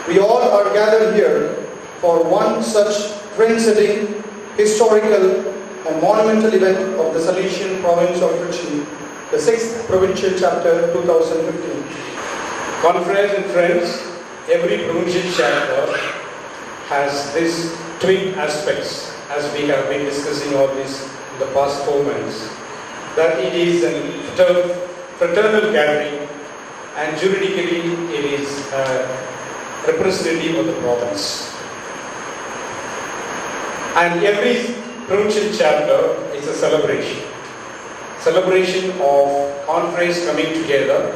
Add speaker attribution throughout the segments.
Speaker 1: We all are gathered here for one such trend-setting, historical and monumental event of the Salesian province of Trichy, the 6th Provincial Chapter 2015.
Speaker 2: Confreres and friends, every provincial chapter has these twin aspects, as we have been discussing all this in the past 4 months, that it is a fraternal gathering and juridically it is a representative of the province. And every provincial chapter is a celebration of confreres coming together,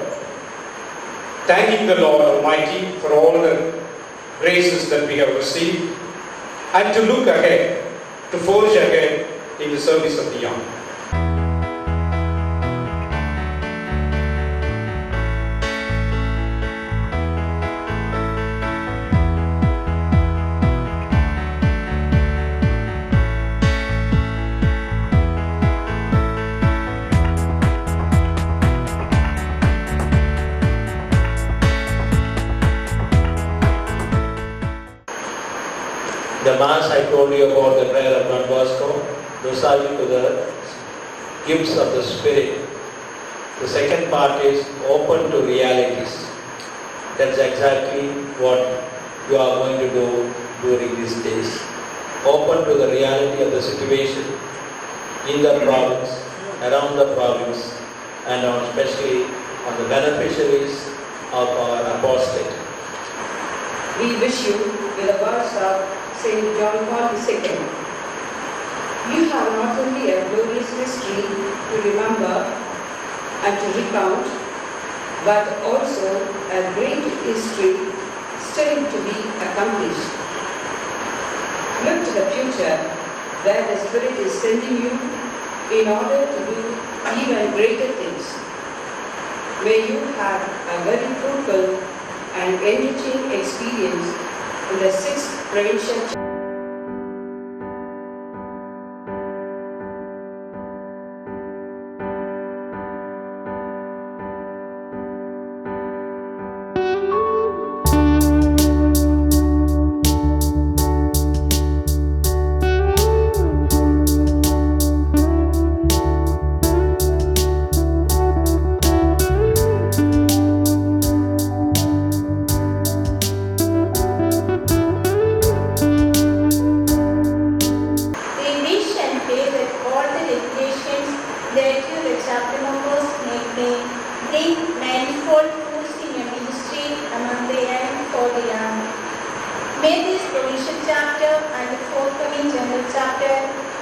Speaker 2: thanking the Lord Almighty for all the graces that we have received, and to look ahead, to forge ahead in the service of the young.
Speaker 3: The Mass I told you about, the prayer of Don Bosco, those are to the gifts of the Spirit. The second part is open to realities. That's exactly what you are going to do during these days. Open to the reality of the situation in the province, around the province, and especially on the beneficiaries of our apostolate.
Speaker 4: We wish you, with the words of St. John Paul II, you have not only a glorious history to remember and to recount, but also a great history still to be accomplished. Look to the future, where the Spirit is sending you in order to do even greater things. May you have a very fruitful and enriching experience in the 6th Provincial
Speaker 5: May this provincial chapter and the forthcoming general chapter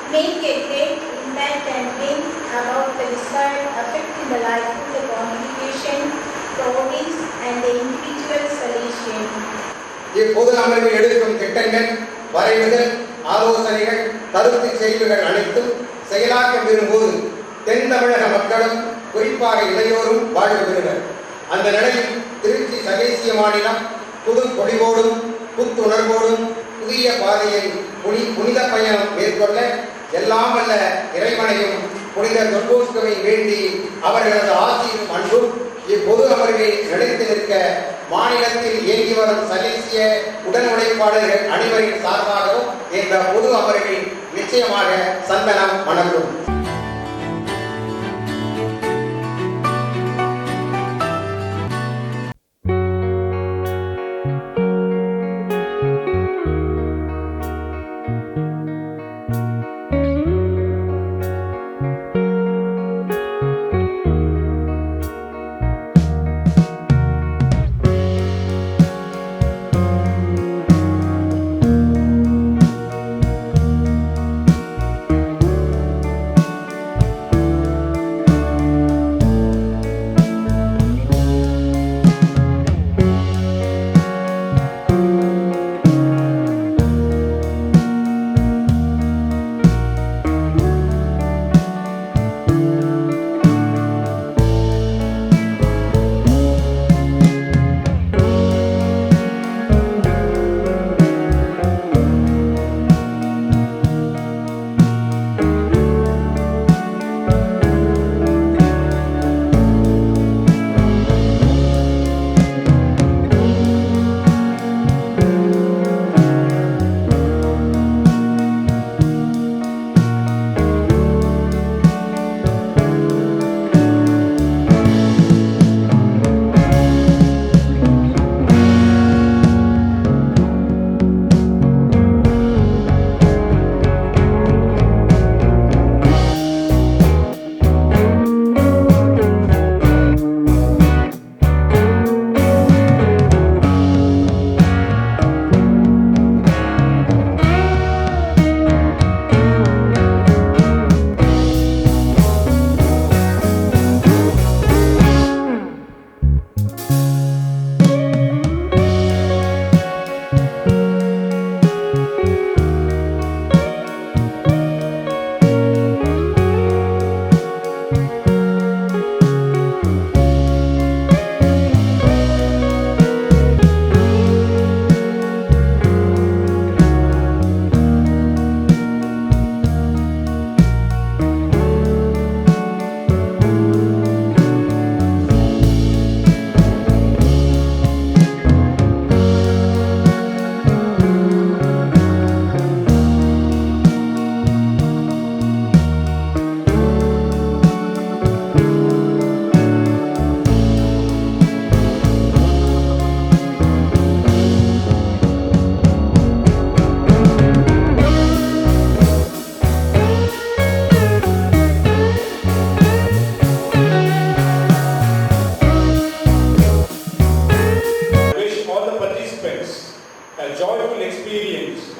Speaker 5: make a great impact and bring about the desired effect in the life of the congregation, province, and the individual Salesian.
Speaker 6: இப்போது அமர்வில் எடுக்கும் திட்டங்கள், வரைவுகள், ஆலோசனைகள், கருத்து செய்திகள் அனைத்தும் செயலாக்கம் பெறும்போது தென் தமிழக மக்களும் குறிப்பாக இளையோரும் வாழ்வுகிறார். அந்த நிலையில் திருச்சி சலேசிய மாநிலம் புது பொலிவோடும் புத்துணர்வோடும் புதிய பாதையை புனித பயணம் மேற்கொள்ள எல்லாம் வல்ல இறைவனையும் புனித don Boscoவை வேண்டி அவர்களது ஆசியும் அன்பும் இப்பொது அமர்வில் நிலைத்து நிற்க மாநிலத்தில் இயங்கி வரும் சலேசிய உடன் உழைப்பாளர்கள் அனைவரின் சார்பாகவும் இந்த பொது அமர்வில் நிச்சயமாக சந்தனம் மணக்கும்.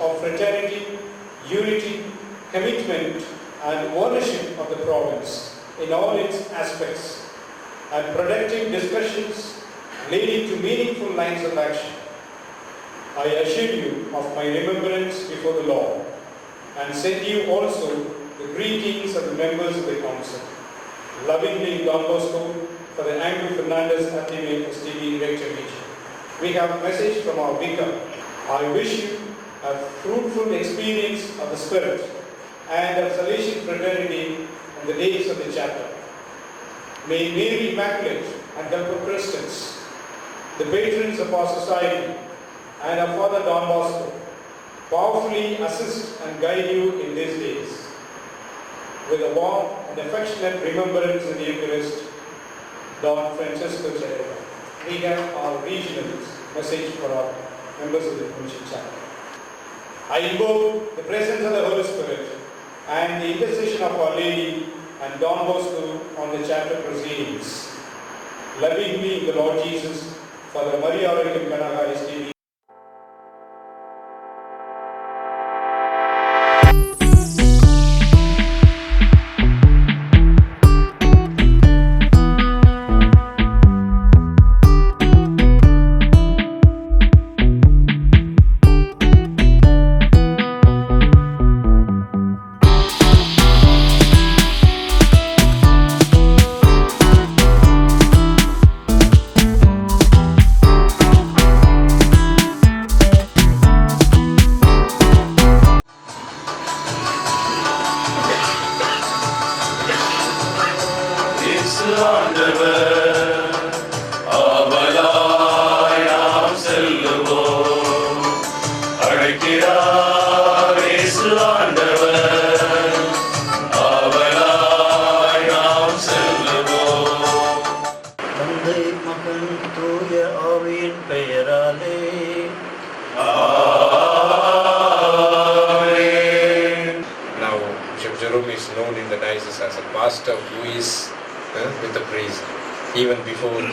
Speaker 2: of fraternity, unity, commitment and ownership of the province in all its aspects, and productive discussions leading to meaningful lines of action. I assure you of my remembrance before the Lord, and send you also the greetings of the members of the council. Lovingly, Don Bosco, for the Anglo Fernandez Athene STB Rector Region. We have a message from our vicar. I wish you a fruitful experience of the Spirit and of Salesian fraternity in the days of the chapter. May Mary Immaculate and Helper Christians, the patrons of our society, and our Father Don Bosco, powerfully assist and guide you in these days. With a warm and affectionate remembrance in the Eucharist, Don Francisco Chereva. We have our regional message for our members of the provincial chapter. I invoke the presence of the Holy Spirit and the intercession of Our Lady and Don Bosco on the chapter proceedings. Lovingly in the Lord Jesus, Father Maria Aurelian Kanaga STB.
Speaker 7: Even before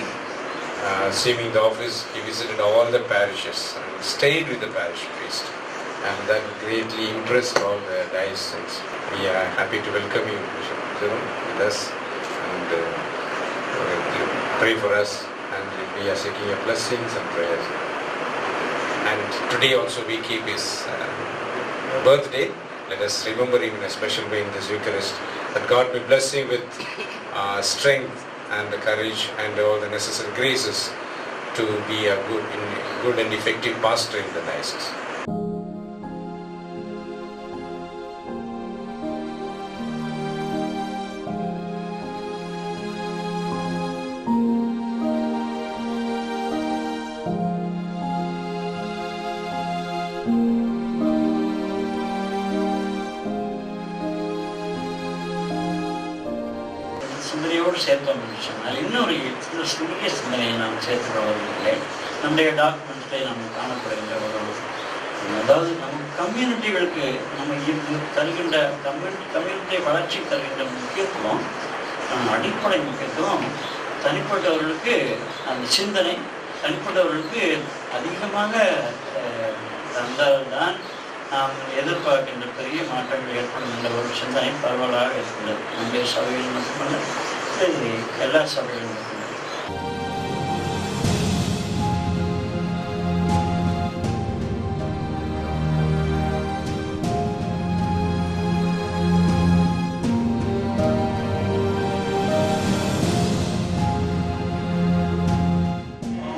Speaker 7: assuming the office, he visited all the parishes and stayed with the parish priest, and that greatly impressed all the dioceses. We are happy to welcome you, Bishop Jerome, with us, and pray for us, and we are seeking your blessings and prayers. And today also we keep his birthday. Let us remember him in a special way in this Eucharist, that God will bless him with strength and the courage and all the necessary graces to be a good and effective pastor in the diocese.
Speaker 8: சிந்தனையோடு சேர்த்தோம் என்று சொன்னால் இன்னொரு சிறிய சிந்தனையை நாம் சேர்த்துக்கொள்ளவில்லை. நம்முடைய டாக்குமெண்ட்ஸில் நம்ம காணப்படுகின்ற ஒரு அதாவது நம்ம கம்யூனிட்டிகளுக்கு நம்ம தருகின்ற கம்யூனிட்டி வளர்ச்சி தருகின்ற முக்கியத்துவம், அடிப்படை முக்கியத்துவம் தனிப்பட்டவர்களுக்கு அந்த சிந்தனை தனிப்பட்டவர்களுக்கு அதிகமாக தந்தால்தான் நாம் எதிர்பார்க்கின்ற பெரிய மாற்றங்கள் ஏற்படும் என்ற ஒரு சிந்தனை பரவலாக இருக்கின்றது. நம்முடைய சபைகள் மட்டுமல்ல, எல்லா சபைகளும் இருக்கின்றது.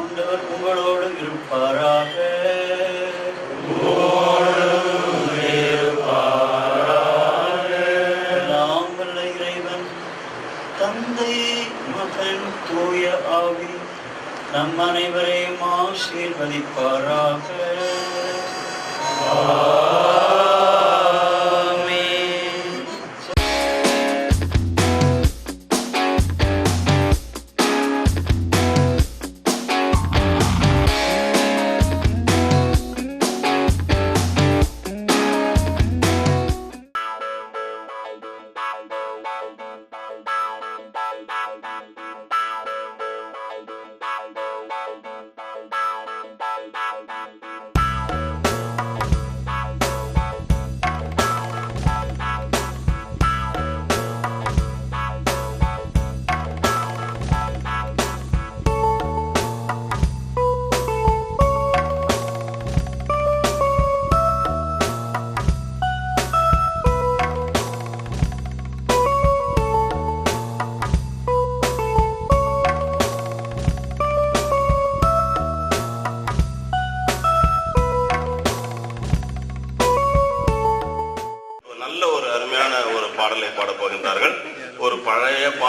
Speaker 8: ஆண்டவர் உங்களோடு இருப்பாராக. நம் அனைவரையும் ஆசீர்வதிப்பாராக.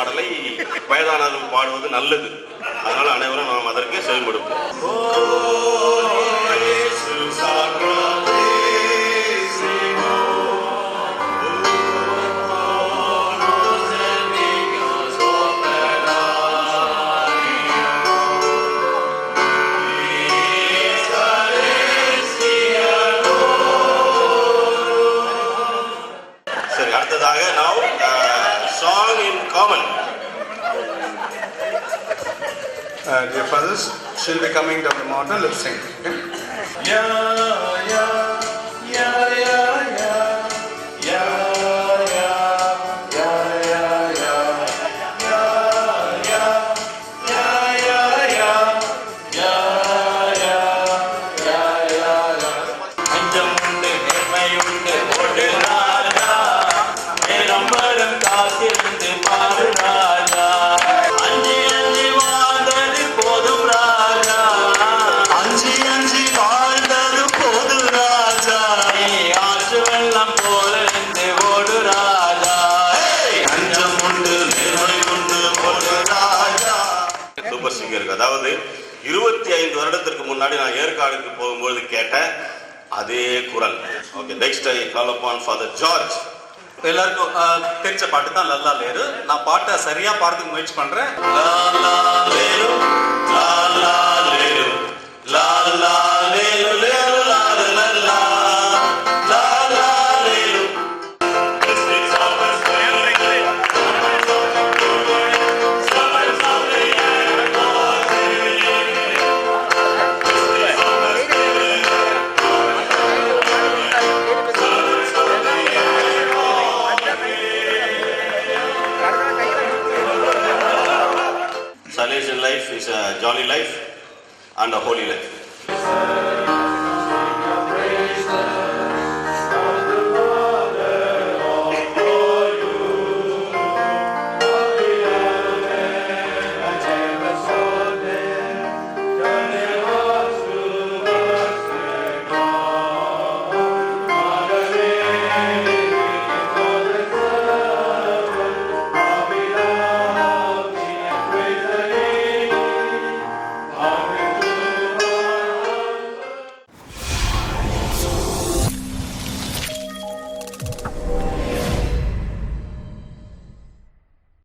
Speaker 9: பாடலை வயதானவர்கள் பாடுவது நல்லது. அதனால அனைவரும் நாம் அதற்கு செயல்படுவோம். சரி, அடுத்ததாக now song in common.
Speaker 1: Dear fathers, she'll be coming down the mountain, let's sing. Okay?
Speaker 9: Super சிங்கருக்கு, அதாவது 25 வருடத்திற்கு முன்னாடி நான் ஏற்காடுக்கு போகும்போது கேட்ட அதே குரல். ஓகே, நெக்ஸ்ட் ஐ கால் அப்பான் ஃபாதர் ஜார்ஜ்.
Speaker 10: எல்லாருக்கும் தெரிஞ்ச பாட்டு தான் லல்லா லேரு. நான் பாட்டை சரியா பாடுறதுக்கு முயற்சி பண்றேன்.
Speaker 9: Lala லேரு Lala லேரு Lala லேரு லேரு Lala Lalla Lala லேரு. Salvation life is a jolly life and a holy life.